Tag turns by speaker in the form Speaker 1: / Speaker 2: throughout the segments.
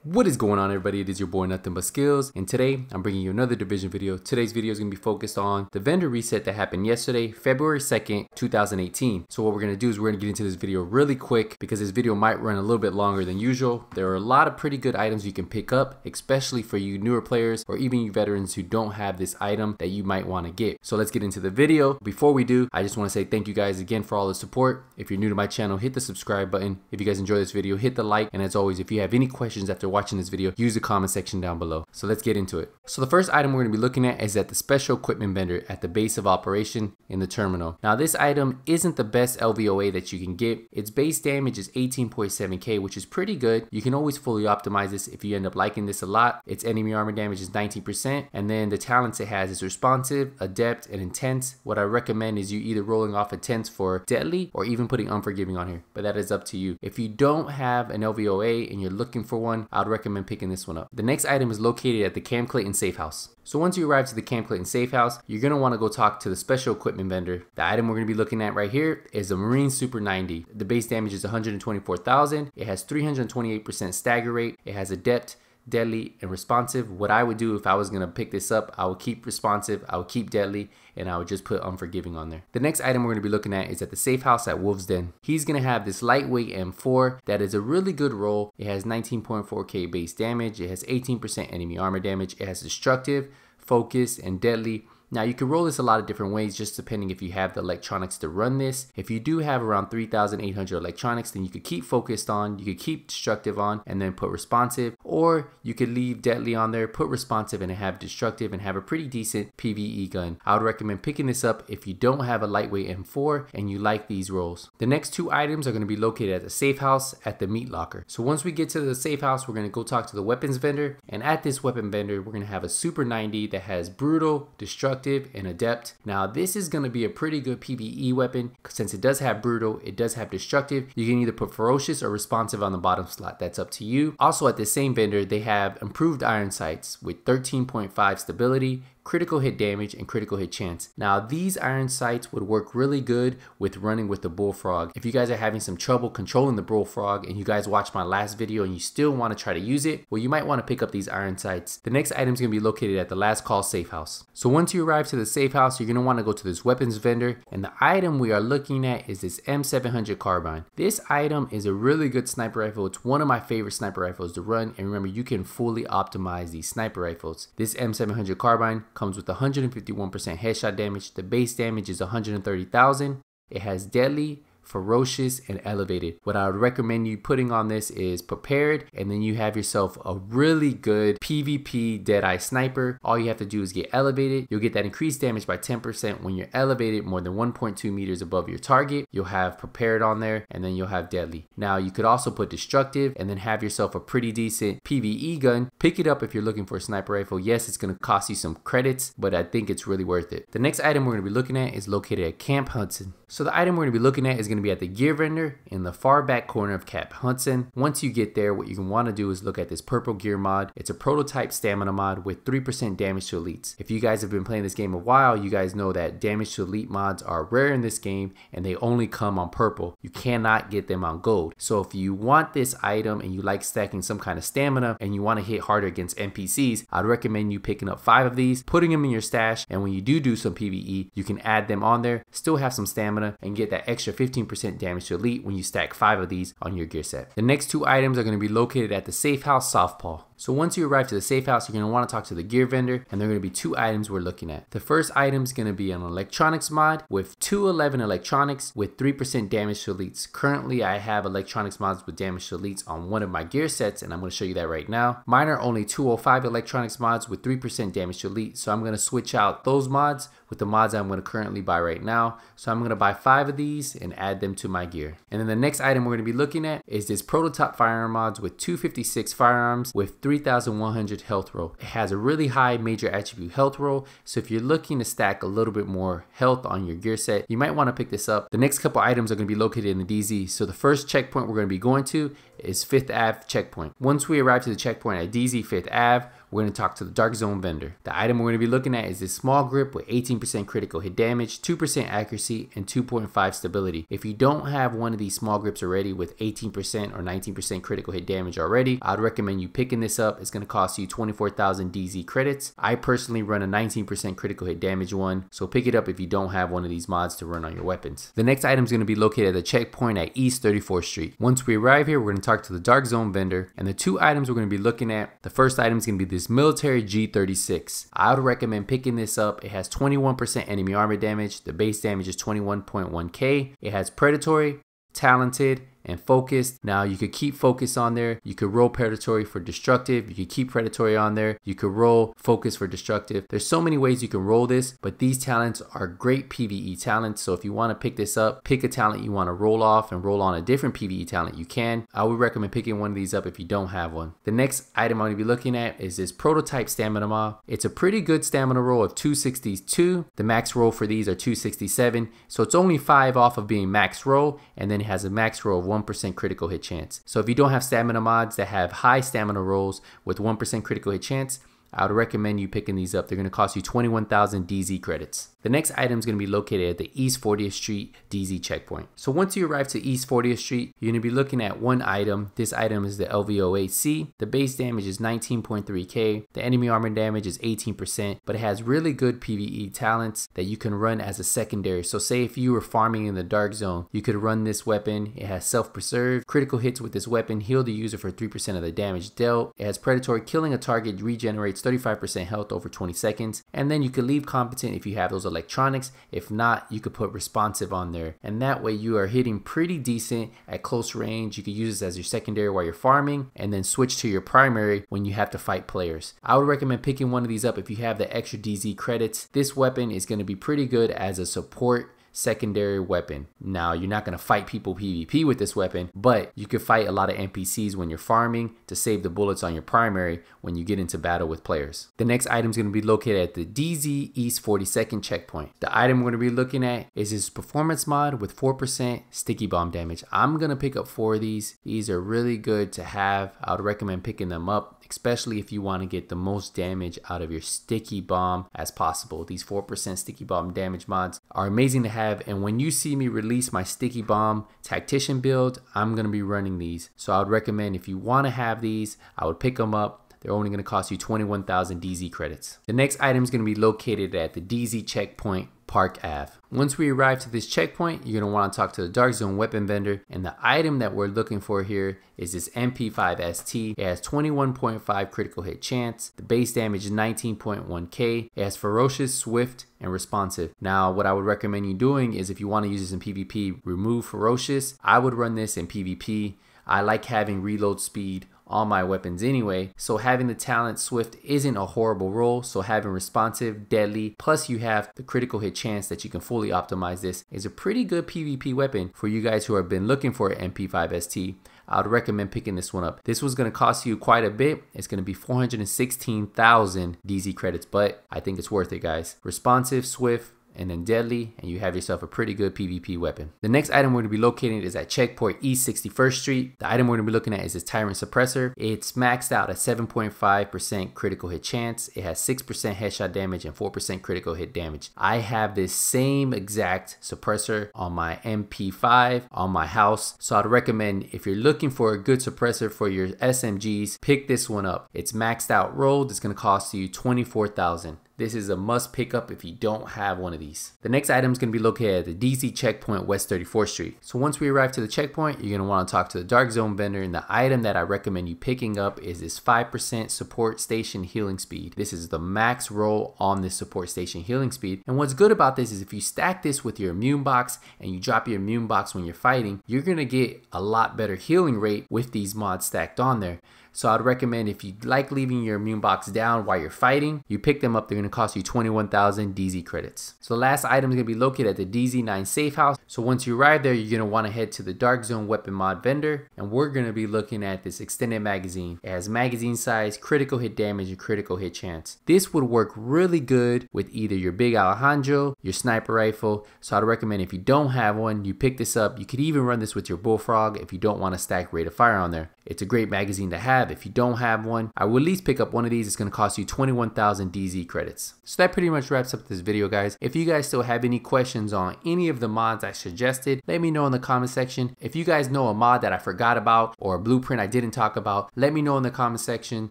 Speaker 1: What is going on, everybody? It is your boy Nothing But Skills, and today I'm bringing you another division video. Today's video is going to be focused on the vendor reset that happened yesterday, February 2nd, 2018. So what we're going to do is we're going to get into this video really quick because this video might run a little bit longer than usual. There are a lot of pretty good items you can pick up, especially for you newer players or even you veterans who don't have this item that you might want to get. So let's get into the video. Before we do, I just want to say thank you guys again for all the support. If you're new to my channel, hit the subscribe button. If you guys enjoy this video, hit the like. And as always, if you have any questions after watching this video, use the comment section down below. So let's get into it. So the first item we're going to be looking at is at the special equipment vendor at the base of operation in the terminal. Now this item isn't the best LVOA that you can get. Its base damage is 18.7k, which is pretty good. You can always fully optimize this if you end up liking this a lot. Its enemy armor damage is 19%, and then the talents it has is responsive, adept, and intense. What I recommend is you either rolling off intense for deadly or even putting unforgiving on here, but that is up to you. If you don't have an LVOA and you're looking for one, I'd recommend picking this one up. The next item is located at the Camp Clayton safe house. So once you arrive to the Camp Clayton safe house, you're going to want to go talk to the special equipment vendor. The item we're going to be looking at right here is a Marine Super 90. The base damage is 124,000. It has 328% stagger rate. It has adept, deadly, and responsive. What I would do if I was going to pick this up, I would keep responsive, I would keep deadly, and I would just put unforgiving on there. The next item we're going to be looking at is at the safe house at Wolf's Den. He's going to have this lightweight M4 that is a really good roll. It has 19.4k base damage. It has 18% enemy armor damage. It has destructive, focus, and deadly. Now you can roll this a lot of different ways, just depending if you have the electronics to run this. If you do have around 3,800 electronics, then you could keep focused on, you could keep destructive on, and then put responsive, or you could leave deadly on there, put responsive, and have destructive, and have a pretty decent PvE gun. I would recommend picking this up if you don't have a lightweight M4 and you like these rolls. The next two items are going to be located at the safe house at the meat locker. So once we get to the safe house, we're going to go talk to the weapons vendor, and at this weapon vendor, we're going to have a Super 90 that has brutal, destructive, and adept. Now this is going to be a pretty good PvE weapon since it does have brutal, it does have destructive. You can either put ferocious or responsive on the bottom slot. That's up to you. Also at the same vendor, they have improved iron sights with 13.5 stability, critical hit damage, and critical hit chance. Now these iron sights would work really good with running with the Bullfrog. If you guys are having some trouble controlling the Bullfrog and you guys watched my last video and you still want to try to use it, well, you might want to pick up these iron sights. The next item is going to be located at the last call safe house. So once you arrive to the safe house, you're going to want to go to this weapons vendor, and the item we are looking at is this M700 CARBON. This item is a really good sniper rifle. It's one of my favorite sniper rifles to run, and remember, you can fully optimize these sniper rifles. This M700 CARBON comes with 151% headshot damage. The base damage is 130,000. It has deadly, ferocious, and elevated. What I would recommend you putting on this is prepared, and then you have yourself a really good PvP Deadeye sniper. All you have to do is get elevated. You'll get that increased damage by 10% when you're elevated more than 1.2 meters above your target. You'll have prepared on there, and then you'll have deadly. Now you could also put destructive and then have yourself a pretty decent PvE gun. Pick it up if you're looking for a sniper rifle. Yes, it's going to cost you some credits, but I think it's really worth it. The next item we're going to be looking at is located at Camp Hudson. So the item we're going to be looking at is going to be at the gear vendor in the far back corner of Camp Hudson. Once you get there, what you can want to do is look at this purple gear mod. It's a prototype stamina mod with 3% damage to elites. If you guys have been playing this game a while, you guys know that damage to elite mods are rare in this game and they only come on purple. You cannot get them on gold. So if you want this item and you like stacking some kind of stamina and you want to hit harder against NPCs, I'd recommend you picking up 5 of these, putting them in your stash, and when you do some PvE, you can add them on there, still have some stamina, and get that extra 15% damage to elite when you stack 5 of these on your gear set. The next two items are going to be located at the safe house Southpaw. So once you arrive to the safe house, you're going to want to talk to the gear vendor, and there are going to be 2 items we're looking at. The first item is going to be an electronics mod with 211 electronics with 3% damage to elites. Currently, I have electronics mods with damage to elites on one of my gear sets, and I'm going to show you that right now. Mine are only 205 electronics mods with 3% damage to elite, so I'm going to switch out those mods with the mods I'm going to currently buy right now. So I'm going to buy 5 of these and add them to my gear. And then the next item we're going to be looking at is this prototype firearm mods with 256 firearms with 3,100 health roll. It has a really high major attribute health roll, so if you're looking to stack a little bit more health on your gear set, you might want to pick this up. The next couple items are going to be located in the DZ. So the first checkpoint we're going to be going to is 5th Ave checkpoint. Once we arrive to the checkpoint at DZ 5th Ave, we're going to talk to the Dark Zone vendor. The item we're going to be looking at is this small grip with 18% critical hit damage, 2% accuracy, and 2.5 stability. If you don't have one of these small grips already with 18% or 19% critical hit damage already, I'd recommend you picking this up. It's going to cost you 24,000 DZ credits. I personally run a 19% critical hit damage one, so pick it up if you don't have one of these mods to run on your weapons. The next item is going to be located at the checkpoint at East 34th Street. Once we arrive here, we're going to talk to the Dark Zone vendor, and the two items we're going to be looking at, the first item is going to be this military G36. I would recommend picking this up. It has 21% enemy armor damage. The base damage is 21.1k. It has predatory, talented, and focused. Now you could keep focus on there. You could roll predatory for destructive. You could keep predatory on there. You could roll focus for destructive. There's so many ways you can roll this, but these talents are great PvE talents. So if you want to pick this up, pick a talent you want to roll off and roll on a different PvE talent, you can. I would recommend picking one of these up if you don't have one. The next item I'm going to be looking at is this prototype stamina mod. It's a pretty good stamina roll of 262. The max roll for these are 267. So it's only 5 off of being max roll, and then it has a max roll of 1% critical hit chance. So if you don't have stamina mods that have high stamina rolls with 1% critical hit chance, I would recommend you picking these up. They're going to cost you 21,000 DZ credits. The next item is going to be located at the East 40th Street DZ checkpoint. So once you arrive to East 40th Street, you're going to be looking at one item. This item is the LVOA-C. The base damage is 19.3k. The enemy armor damage is 18%, but it has really good PvE talents that you can run as a secondary. So say if you were farming in the Dark Zone, you could run this weapon. It has self-preserve. Critical hits with this weapon heal the user for 3% of the damage dealt. It has predatory. Killing a target regenerates 35% health over 20 seconds. And then you can leave competent if you have those electronics. If not, you could put responsive on there, and that way you are hitting pretty decent at close range. You could use this as your secondary while you're farming, and then switch to your primary when you have to fight players. I would recommend picking one of these up if you have the extra DZ credits. This weapon is going to be pretty good as a support secondary weapon. Now you're not going to fight people PvP with this weapon, but you could fight a lot of NPCs when you're farming to save the bullets on your primary when you get into battle with players. The next item is going to be located at the DZ East 42nd checkpoint. The item we're going to be looking at is this performance mod with 4% sticky bomb damage. I'm going to pick up 4 of these. These are really good to have. I would recommend picking them up, especially if you want to get the most damage out of your sticky bomb as possible. These 4% sticky bomb damage mods are amazing to have, and when you see me release my sticky bomb tactician build, I'm going to be running these. So I would recommend, if you want to have these, I would pick them up. They're only going to cost you 21,000 DZ credits. The next item is going to be located at the DZ checkpoint, Park Ave. Once we arrive to this checkpoint, you're going to want to talk to the Dark Zone weapon vendor, and the item that we're looking for here is this MP5ST. It has 21.5 critical hit chance. The base damage is 19.1k. It has ferocious, swift, and responsive. Now what I would recommend you doing is, if you want to use this in PvP, remove ferocious. I would run this in PvP. I like having reload speed on my weapons anyway, so having the talent swift isn't a horrible roll. So having responsive, deadly, plus you have the critical hit chance that you can fully optimize, this is a pretty good PvP weapon for you guys who have been looking for an MP5ST. I would recommend picking this one up. This was going to cost you quite a bit. It's going to be 416,000 DZ credits, but I think it's worth it, guys. Responsive, swift, and then deadly, and you have yourself a pretty good PvP weapon. The next item we're going to be locating is at checkpoint East 61st Street. The item we're going to be looking at is this TI-RANT suppressor. It's maxed out at 7.5% critical hit chance. It has 6% headshot damage and 4% critical hit damage. I have this same exact suppressor on my MP5 on my house, so I'd recommend, if you're looking for a good suppressor for your SMGs, pick this one up. It's maxed out rolled. It's going to cost you 24,000. This is a must pick up if you don't have one of these. The next item is going to be located at the DZ checkpoint, West 34th Street. So once we arrive to the checkpoint, you're going to want to talk to the Dark Zone vendor, and the item that I recommend you picking up is this 5% support station healing speed. This is the max roll on this support station healing speed. And what's good about this is, if you stack this with your immune box and you drop your immune box when you're fighting, you're going to get a lot better healing rate with these mods stacked on there. So I'd recommend, if you like leaving your immune box down while you're fighting, you pick them up. They're going to cost you 21,000 DZ credits. So the last item is going to be located at the DZ9 safe house. So once you arrive there, you're going to want to head to the Dark Zone weapon mod vendor, and we're going to be looking at this extended magazine. It has magazine size, critical hit damage, and critical hit chance. This would work really good with either your Big Alejandro, your sniper rifle. So I'd recommend, if you don't have one, you pick this up. You could even run this with your BULLFROG if you don't want to stack rate of fire on there. It's a great magazine to have. If you don't have one, I will at least pick up one of these. It's going to cost you 21,000 DZ credits. So that pretty much wraps up this video, guys. If you guys still have any questions on any of the mods I suggested, let me know in the comment section. If you guys know a mod that I forgot about or a blueprint I didn't talk about, let me know in the comment section.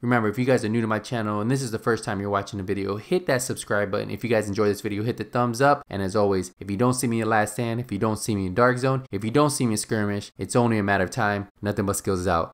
Speaker 1: Remember, if you guys are new to my channel and this is the first time you're watching the video, hit that subscribe button. If you guys enjoy this video, hit the thumbs up. And as always, if you don't see me in Last Stand, if you don't see me in Dark Zone, if you don't see me in Skirmish, it's only a matter of time. Nothing but skills is out.